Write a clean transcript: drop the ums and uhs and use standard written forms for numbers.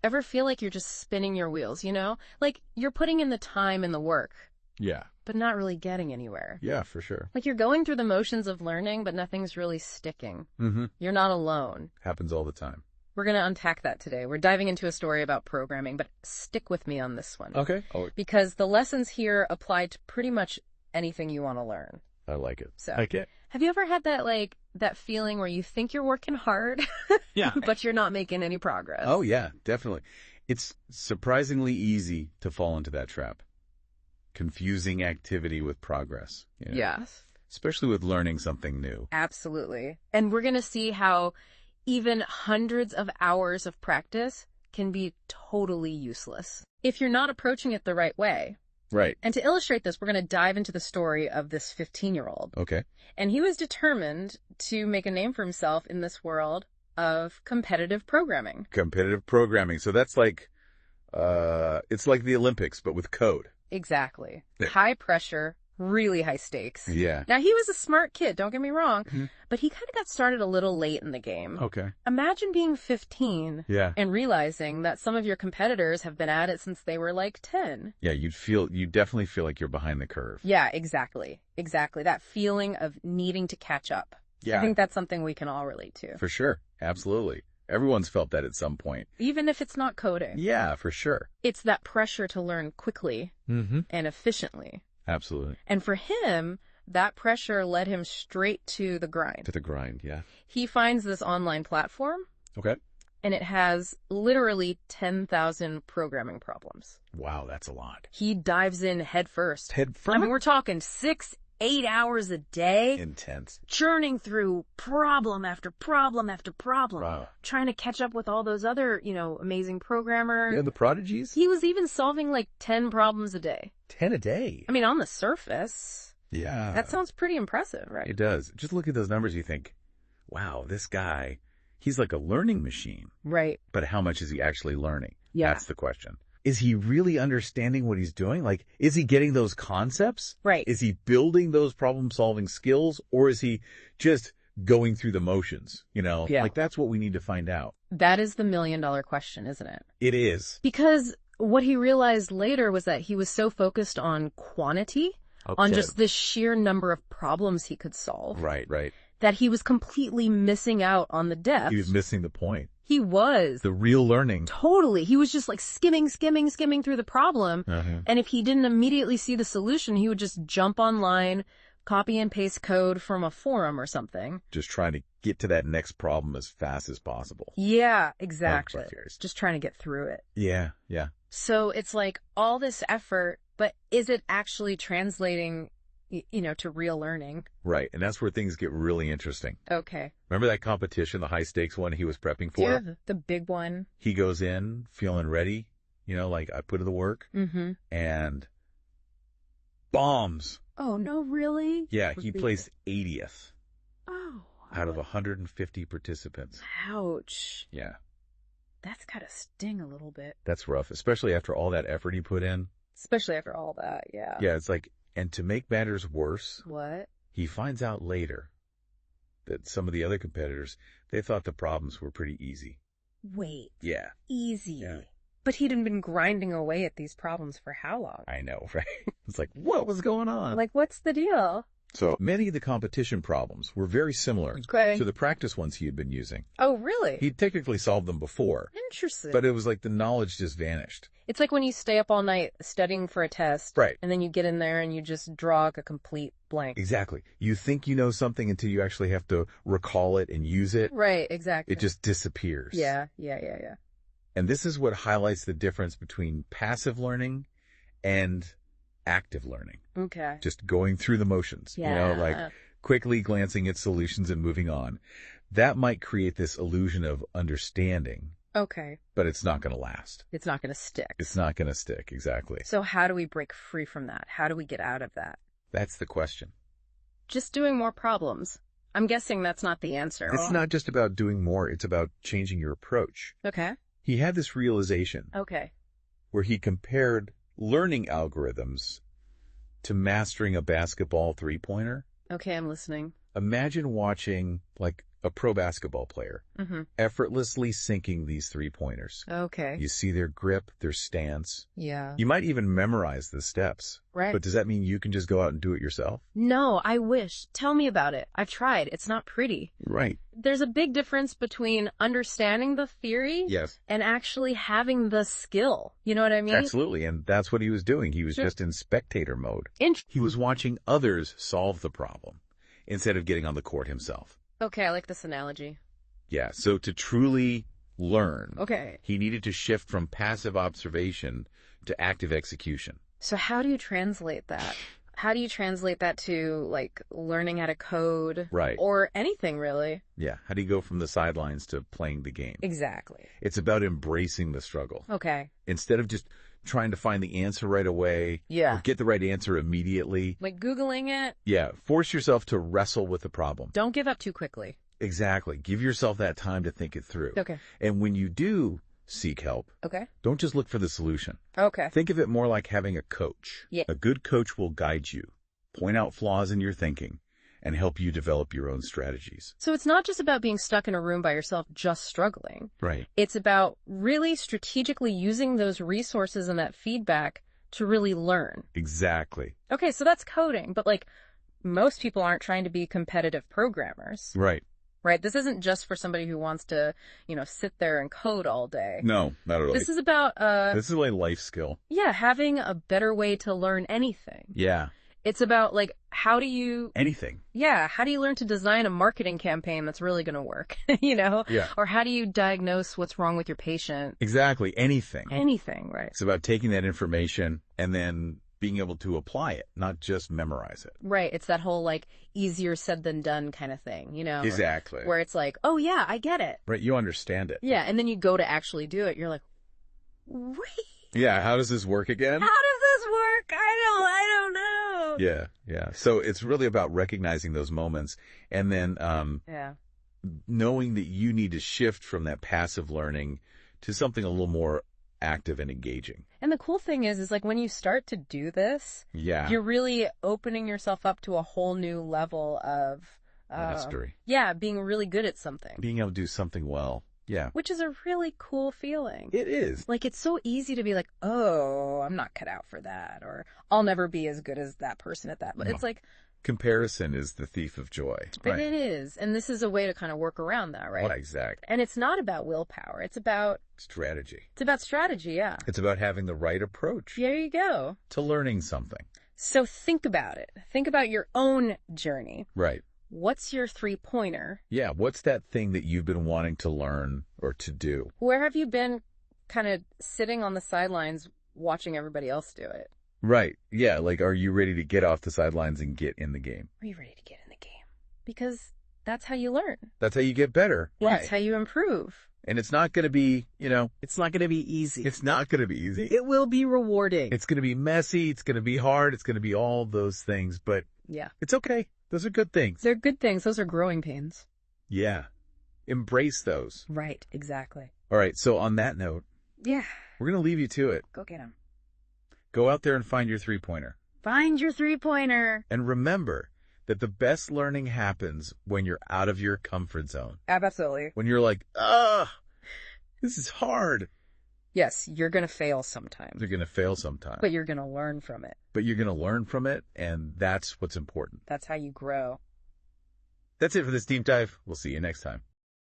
Ever feel like you're just spinning your wheels, you know? Like you're putting in the time and the work, Yeah. but not really getting anywhere. Yeah, for sure. Like you're going through the motions of learning, but nothing's really sticking. Mm-hmm. You're not alone. Happens all the time. We're going to unpack that today. We're diving into a story about programming, but stick with me on this one. Okay. Oh, Because the lessons here apply to pretty much anything you want to learn. I like it. So, Okay. have you ever had that feeling where you think you're working hard, Yeah. but you're not making any progress? Oh, yeah, definitely. It's surprisingly easy to fall into that trap. Confusing activity with progress. You know? Yes. Especially with learning something new. Absolutely. And we're going to see how even hundreds of hours of practice can be totally useless if you're not approaching it the right way. Right. And to illustrate this, we're going to dive into the story of this 15-year-old. Okay. And he was determined to make a name for himself in this world of competitive programming. Competitive programming. So that's like, it's like the Olympics, but with code. Exactly. High pressure, really high stakes. Yeah. Now, he was a smart kid, don't get me wrong, Mm-hmm. but he kind of got started a little late in the game. Okay. Imagine being 15 Yeah. and realizing that some of your competitors have been at it since they were like 10. Yeah, you definitely feel like you're behind the curve. Yeah, exactly. Exactly. That feeling of needing to catch up. Yeah. I think that's something we can all relate to. For sure. Absolutely. Everyone's felt that at some point. Even if it's not coding. Yeah, for sure. It's that pressure to learn quickly Mm-hmm. and efficiently. Absolutely. And for him, that pressure led him straight to the grind. To the grind, yeah. He finds this online platform, Okay. and it has literally 10,000 programming problems. Wow, that's a lot. He dives in head first. Head I first. mean, we're talking 6-8 hours a day, Intense. churning through problem after problem after problem, Wow. trying to catch up with all those other, amazing programmers. Yeah, the prodigies? He was even solving like 10 problems a day. 10 a day. I mean, on the surface, Yeah. that sounds pretty impressive, right? It does. Just look at those numbers, you think, wow, this guy, he's like a learning machine. Right. But how much is he actually learning? Yeah. That's the question. Is he really understanding what he's doing? Like, is he getting those concepts? Right. Is he building those problem-solving skills? Or is he just going through the motions? Yeah. Like, that's what we need to find out. That is the million-dollar question, isn't it? It is. Because what he realized later was that he was so focused on quantity, on just the sheer number of problems he could solve, Right. that he was completely missing out on the depth. He was missing the point. He was. The real learning. Totally. He was just like skimming through the problem. Uh-huh. And if he didn't immediately see the solution, he would just jump online, copy and paste code from a forum or something. Just trying to get to that next problem as fast as possible. Yeah, exactly. Cheers. Just trying to get through it. Yeah. So it's like all this effort, but is it actually translating, to real learning? Right. And that's where things get really interesting. Okay. Remember that competition, the high stakes one he was prepping for? Yeah, the big one. He goes in feeling ready, like I put in the work, Mm-hmm. and bombs. Oh, no, really? Yeah, he placed 80th Oh. out of 150 participants. Ouch. Yeah, That's gotta sting a little bit. that's rough, especially after all that effort he put in. Especially after all that, yeah. Yeah, it's like, and to make matters worse, What? he finds out later that some of the other competitors, they thought the problems were pretty easy. Wait. Yeah, Easy. Yeah. But he'd been grinding away at these problems for how long? I know, right? It's like, what was going on? Like, what's the deal? So many of the competition problems were very similar Okay. to the practice ones he had been using. Oh, really? He'd technically solved them before, Interesting. but it was like the knowledge just vanished. It's like when you stay up all night studying for a test. Right. And then you get in there and you just draw a complete blank. Exactly. You think you know something until you actually have to recall it and use it. Right, exactly. It just disappears. Yeah. And this is what highlights the difference between passive learning and active learning. Okay. Just going through the motions, Yeah. like quickly glancing at solutions and moving on. That might create this illusion of understanding, Okay. but it's not going to last. It's not going to stick. It's not going to stick. Exactly. So how do we break free from that? How do we get out of that? That's the question. Just doing more problems. I'm guessing that's not the answer. It's not just about doing more. It's about changing your approach. Okay. He had this realization Okay. where he compared learning algorithms to mastering a basketball three-pointer. Okay, I'm listening. Imagine watching like a pro basketball player, effortlessly syncing these three-pointers. Okay. You see their grip, their stance. Yeah. You might even memorize the steps. Right. But does that mean you can just go out and do it yourself? No, I wish. Tell me about it. I've tried. It's not pretty. Right. There's a big difference between understanding the theory Yes. and actually having the skill. You know what I mean? Absolutely, and that's what he was doing. He was just in spectator mode. He was watching others solve the problem instead of getting on the court himself. Okay, I like this analogy. Yeah, so to truly learn, Okay. he needed to shift from passive observation to active execution. So how do you translate that? How do you translate that to, like, learning how to code? Right. Or anything, really? Yeah, how do you go from the sidelines to playing the game? Exactly. It's about embracing the struggle. Okay. Instead of just trying to find the answer right away, Yeah. or get the right answer immediately. Like Googling it. Yeah, force yourself to wrestle with the problem. Don't give up too quickly. Exactly. Give yourself that time to think it through. Okay. And when you do seek help, Okay. don't just look for the solution. Okay. Think of it more like having a coach. Yeah. A good coach will guide you, point out flaws in your thinking, and help you develop your own strategies. So it's not just about being stuck in a room by yourself just struggling. Right. It's about really strategically using those resources and that feedback to really learn. Exactly. Okay, so that's coding, but like most people aren't trying to be competitive programmers, Right. right? This isn't just for somebody who wants to, sit there and code all day. No, not at all. This is about, This is a life skill. yeah, having a better way to learn anything. Yeah. It's about like, how do you learn to design a marketing campaign that's really going to work, Yeah. Or how do you diagnose what's wrong with your patient? Exactly. Anything. Anything, right? It's about taking that information and then being able to apply it, not just memorize it. Right. It's that whole like easier said than done kind of thing, Exactly. Where it's like, oh yeah, I get it. Right. You understand it. Yeah. And then you go to actually do it. You're like, wait, Yeah. How does this work again? how does this work? I don't know. Yeah. Yeah. So it's really about recognizing those moments and then, Yeah. knowing that you need to shift from that passive learning to something a little more active and engaging. And the cool thing is like when you start to do this, Yeah. you're really opening yourself up to a whole new level of Mastery. Yeah, being really good at something. Being able to do something well. Yeah. Which is a really cool feeling. It is. Like, it's so easy to be like, oh, I'm not cut out for that, or I'll never be as good as that person at that. But it's like, Comparison is the thief of joy. but it is. And this is a way to kind of work around that, right? Exactly. And it's not about willpower. It's about Strategy. strategy, yeah. It's about having the right approach There you go. to learning something. So think about it. Think about your own journey. Right. What's your three-pointer? Yeah. What's that thing that you've been wanting to learn or to do? Where have you been kind of sitting on the sidelines watching everybody else do it? Right. Yeah. Like, are you ready to get off the sidelines and get in the game? Are you ready to get in the game? Because that's how you learn. That's how you get better. That's how you improve. And it's not going to be, It's not going to be easy. it's not going to be easy. It will be rewarding. It's going to be messy. It's going to be hard. It's going to be all those things, but Yeah. it's okay. Those are good things. They're good things. Those are growing pains. Yeah. Embrace those. Right. Exactly. All right. So on that note, Yeah. we're going to leave you to it. Go get them. Go out there and find your three-pointer. Find your three-pointer. And remember that the best learning happens when you're out of your comfort zone. Absolutely. When you're like, this is hard. Yes, you're going to fail sometimes, You're going to fail sometime. but you're going to learn from it. But you're going to learn from it, and that's what's important. That's how you grow. That's it for this deep dive. We'll see you next time.